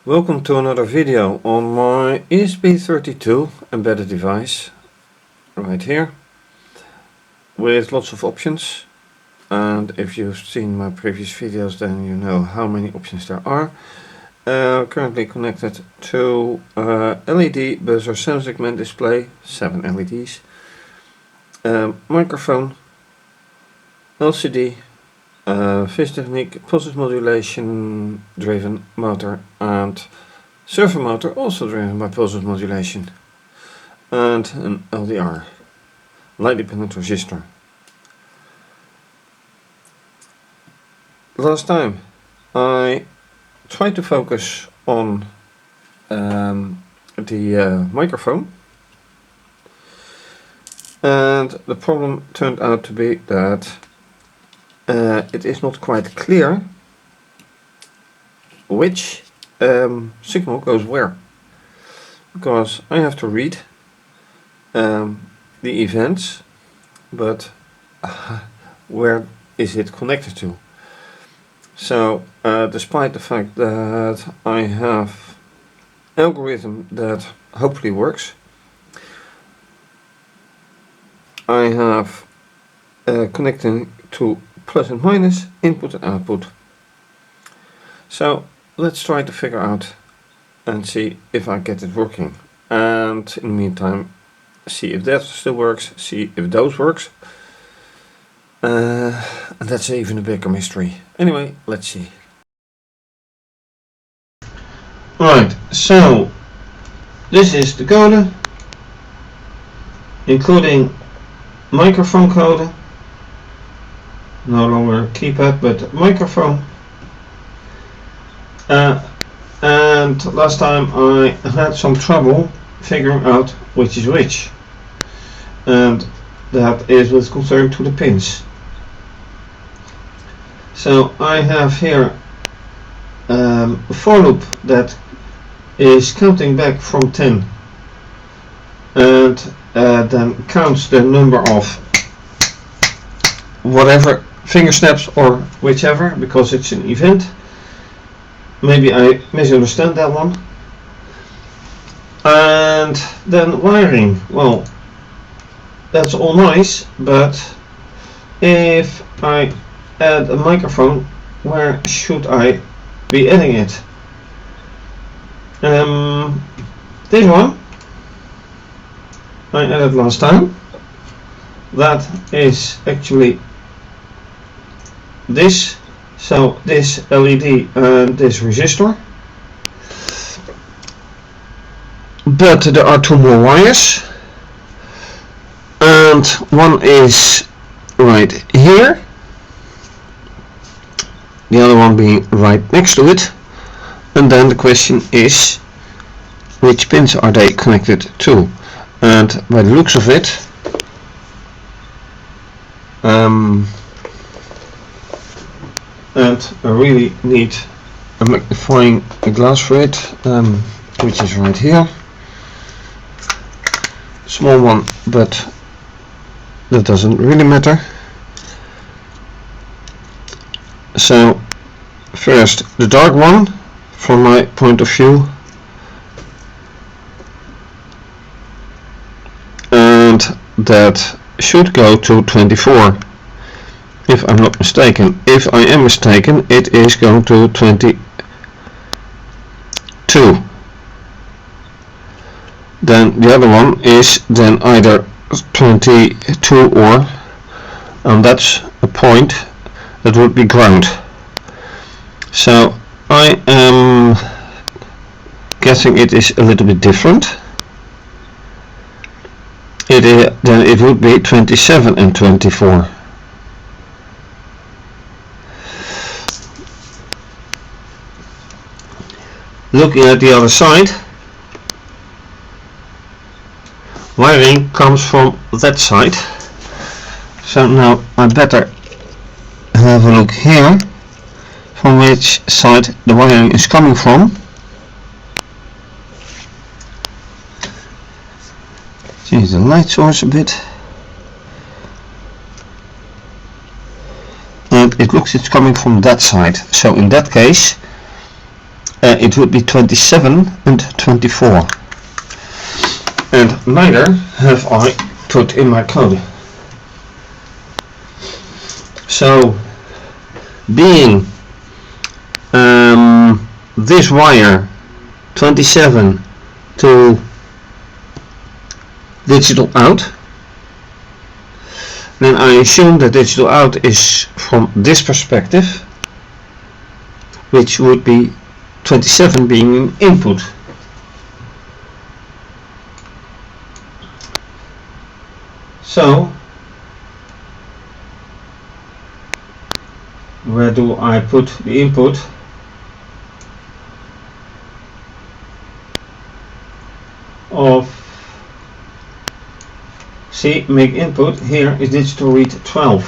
Welcome to another video on my ESP32 embedded device right here with lots of options, and if you've seen my previous videos then you know how many options there are. Currently connected to LED buzzer sensing display, 7 LEDs, microphone, LCD, phase technique, pulse modulation driven motor, and servo motor also driven by pulse modulation, and an LDR, light dependent resistor. Last time I tried to focus on the microphone, and the problem turned out to be that it is not quite clear which signal goes where, because I have to read the events, but where is it connected to? So despite the fact that I have an algorithm that hopefully works, I have connecting to plus and minus, input and output. So let's try to figure out and see if I get it working, and in the meantime see if that still works, see if those works, and that's even a bigger mystery. Anyway, let's see. Right, so this is the coder, including microphone coder. No longer keypad, but microphone. And last time I had some trouble figuring out which is which, and that is with concern to the pins. So I have here a for loop that is counting back from 10 and then counts the number of whatever finger snaps or whichever, because it's an event. Maybe I misunderstand that one. And then wiring, well, that's all nice, but if I add a microphone, where should I be adding it? This one I added last time. That is actually this, so this LED and this resistor, but there are two more wires, and one is right here, the other one being right next to it, and then the question is which pins are they connected to, and by the looks of it and I really need a magnifying glass for it, which is right here, small one, but that doesn't really matter. So first the dark one from my point of view, and that should go to 24. If I'm not mistaken. If I am mistaken, it is going to 22. Then the other one is then either 22 or, and that's a point that would be ground. So I am guessing it is a little bit different. Then it would be 27 and 24. Looking at the other side, wiring comes from that side, so now I better have a look here from which side the wiring is coming from. Change the light source a bit, and it looks it's coming from that side, so in that case it would be 27 and 24. And neither have I put in my code. So, being this wire 27 to digital out, then I assume that digital out is from this perspective, which would be 27 being an input. So, where do I put the input? Of, see, make input here is digital read 12,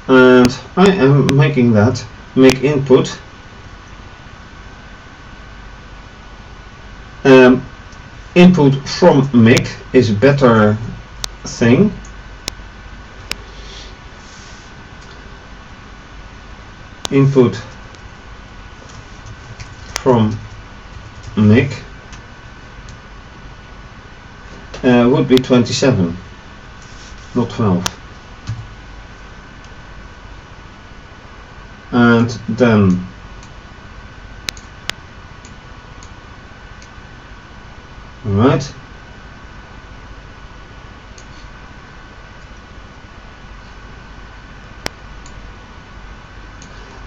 and I am making that make input input from MIG is a better thing. Input from MIG would be 27, not 12. And then right,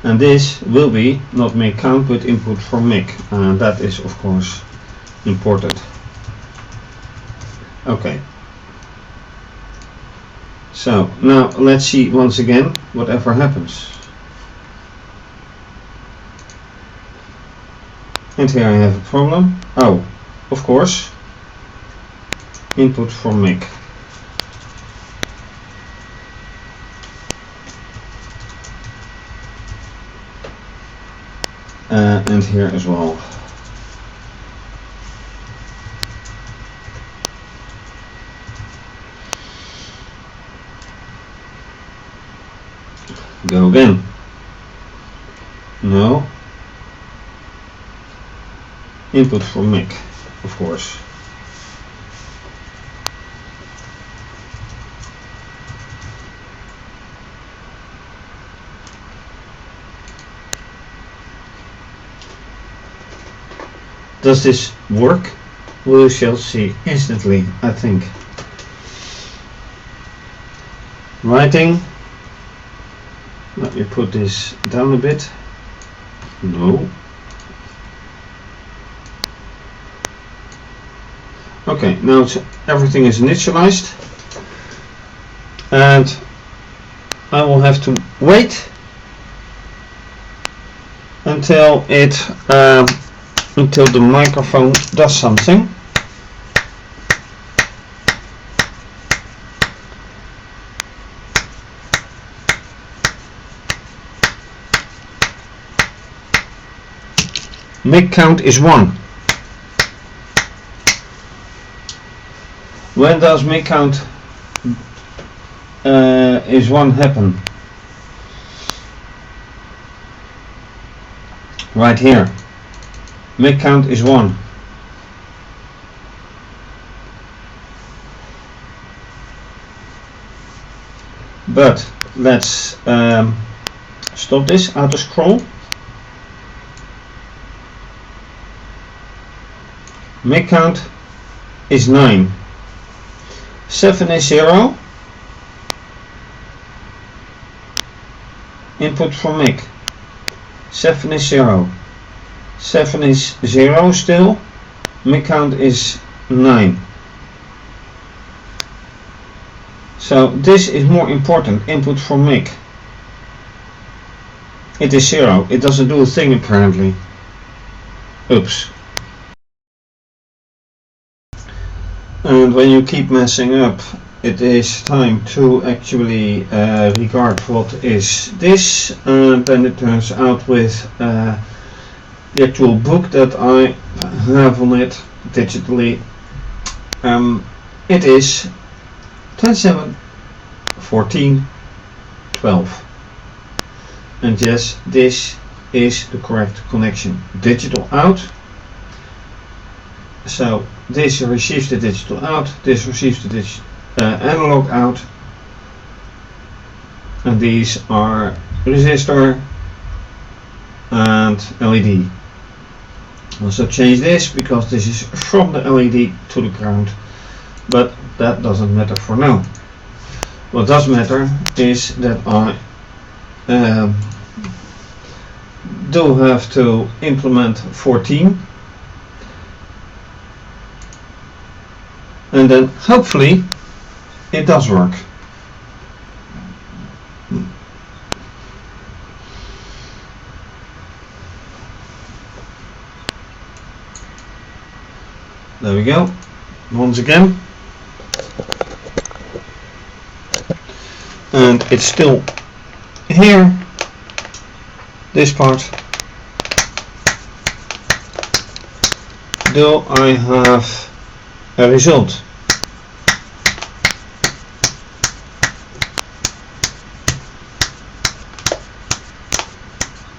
and this will be not make count but input from MIG, and that is of course important. Okay, so now let's see once again whatever happens. And here I have a problem. Oh, of course, input from MIG. And here as well. Go again. No. Input from MIG, of course. Does this work? We shall see instantly, I think. Writing. Let me put this down a bit. No. Okay, now everything is initialized, and I will have to wait until it until the microphone does something. MIG count is 1. When does MIG count is 1 happen? Right here. MIG count is 1. But let's stop this auto scroll. MIG count is 9. 7 is 0. Input from MIG. 7 is 0. 7 is 0 still. MIG count is 9. So this is more important. Input from MIG. It is 0. It doesn't do a thing apparently. Oops. And when you keep messing up, it is time to actually regard what is this, and then it turns out with the actual book that I have on it digitally. It is 27, 14, 12. And yes, this is the correct connection. Digital out. So this receives the digital out, this receives the analog out, and these are resistor and LED. Also change this because this is from the LED to the ground, but that doesn't matter for now. What does matter is that I do have to implement 14, and then hopefully it does work. There we go. Once again. And it's still here, this part. Do I have a result?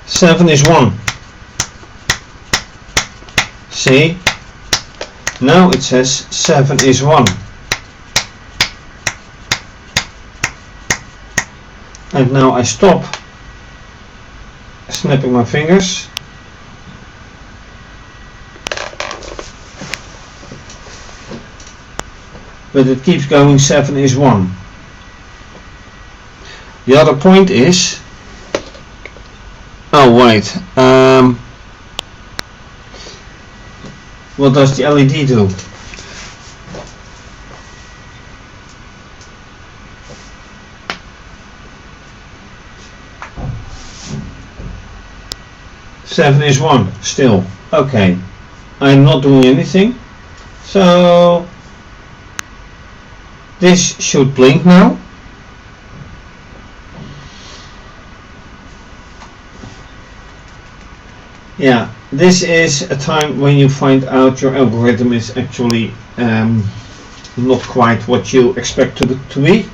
Seven is 1. See? Now it says 7 is 1. And now I stop snapping my fingers. But it keeps going, 7 is 1. The other point is, oh wait, what does the LED do? Seven is 1 still. Okay, I'm not doing anything, so this should blink now. Yeah, this is a time when you find out your algorithm is actually not quite what you expect to be.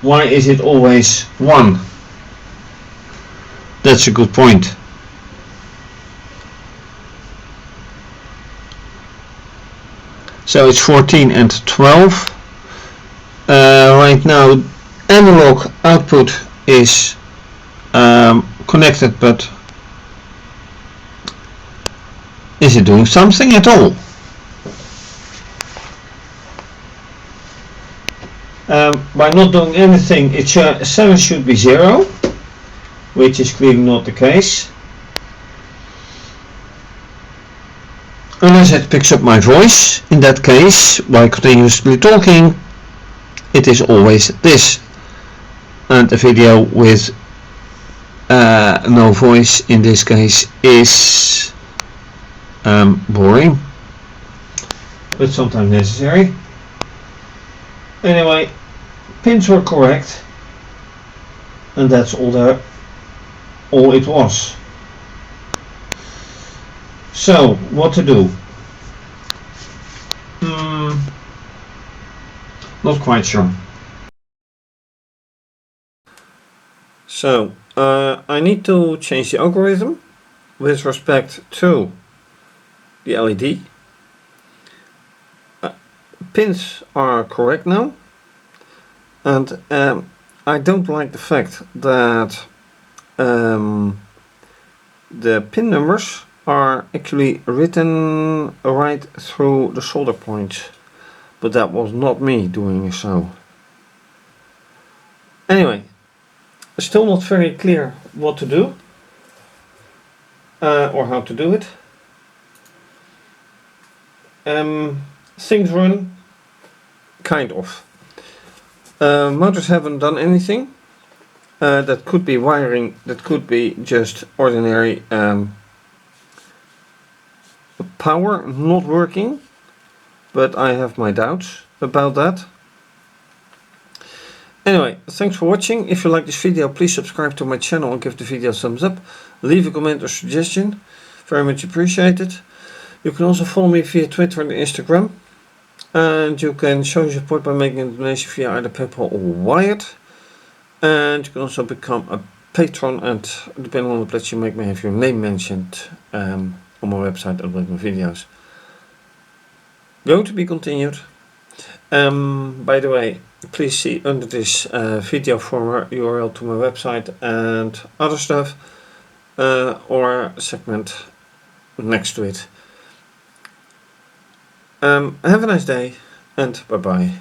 Why is it always 1? That's a good point. So it's 14 and 12. Right now analog output is connected, but is it doing something at all? By not doing anything, 7 should be 0, which is clearly not the case. Unless it picks up my voice. In that case, by continuously talking, it is always this. And a video with no voice in this case is boring, but sometimes necessary. Anyway, pins were correct, and that's all it was. So what to do? Not quite sure. So I need to change the algorithm with respect to the LED. Pins are correct now, and I don't like the fact that the pin numbers are actually written right through the solder points, but that was not me doing so. Anyway, still not very clear what to do or how to do it. Things run kind of. Motors haven't done anything. That could be wiring, that could be just ordinary power not working, but I have my doubts about that. Anyway, thanks for watching. If you like this video, please subscribe to my channel and give the video a thumbs up. Leave a comment or suggestion, very much appreciated. You can also follow me via Twitter and Instagram, and you can show your support by making a donation via either PayPal or Wired. And you can also become a patron, and depending on the pledge you make, may have your name mentioned on my website and with my videos. Going to be continued. By the way, please see under this video for URL to my website and other stuff, or segment next to it. Have a nice day, and bye bye.